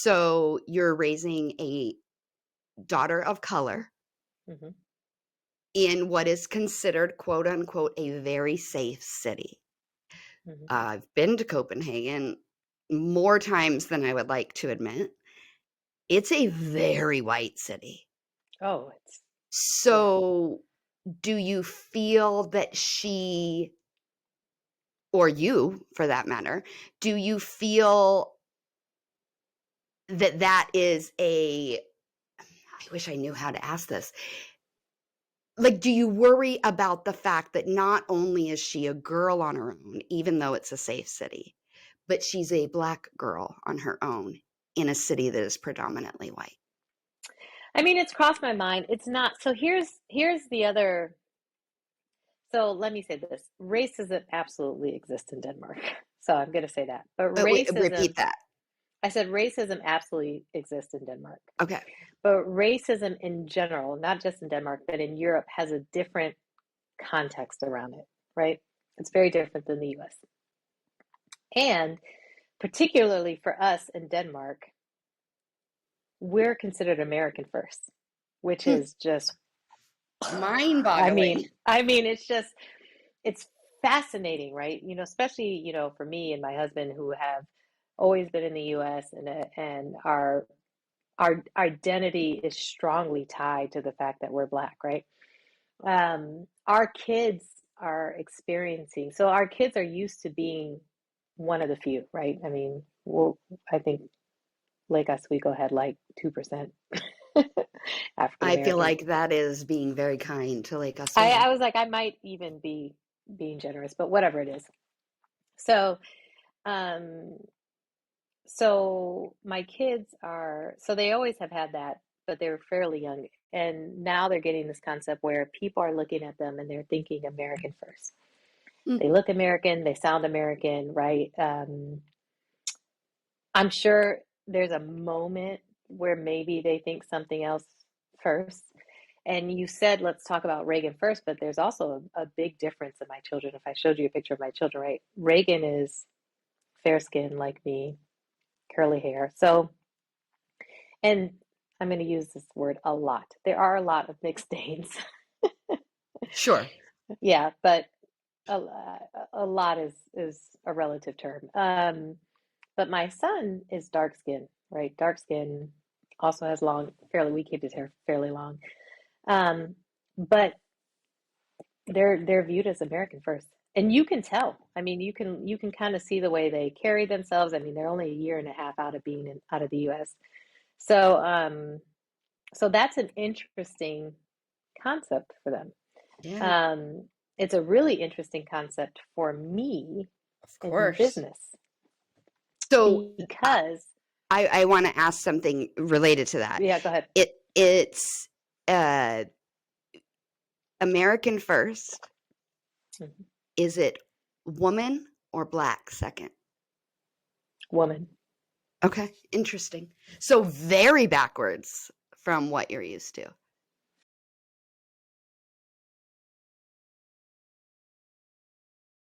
So you're raising a daughter of color Mhm. in what is considered, quote unquote, a very safe city. Mhm. I've been to Copenhagen more times than I would like to admit. It's a very white city. Oh, yeah. So do you feel that she, or you for that matter, do you feel that that is a, I wish I knew how to ask this. Like, do you worry about the fact that not only is she a girl on her own, even though it's a safe city, but she's a Black girl on her own in a city that is predominantly white? I mean, it's crossed my mind. It's not. So here's the other. So let me say this. Racism absolutely exists in Denmark. So I'm going to say that. But Wait, repeat racism, that. I said racism absolutely exists in Denmark. Okay. But racism in general, not just in Denmark, but in Europe, has a different context around it, right? It's very different than the US. And particularly for us in Denmark, we're considered American first, which Hmm. is just, I Mind-boggling. mean, I mean, it's fascinating, right? Especially, for me and my husband who have always been in the US and our identity is strongly tied to the fact that we're Black, right? Our kids are experiencing, so our kids are used to being one of the few, right? I mean, I think like us, we go ahead like 2% African I feel American. like that is being very kind to Lake I Oswego. was like, I might even be being generous, but whatever it is. So, um, so my kids are, so they always have had that, but they were fairly young. And now they're getting this concept where people are looking at them and they're thinking American first. Mm. They look American, they sound American, right? I'm sure there's a moment where maybe they think something else first. And you said, let's talk about Reagan first, but there's also a big difference in my children. If I showed you a picture of my children, right? Reagan is fair skinned like me, curly hair. So, and I'm going to use this word a lot. There are a lot of mixed stains. Sure. Yeah, but a, a lot is a relative term. But my son is dark skinned, right? Dark skin, also has long, fairly, we keep his hair fairly long. But they're viewed as American first. And you can tell. I mean, you can kind of see the way they carry themselves. I mean, they're only a year and a half out of being out of the US. So so that's an interesting concept for them. Yeah, Um, it's a really interesting concept for me of in course. business So because, I want to ask something related to that. yeah, go ahead. It's uh, American first. Mhm. Is it woman or Black second? Woman. Okay, interesting. So very backwards from what you're used to.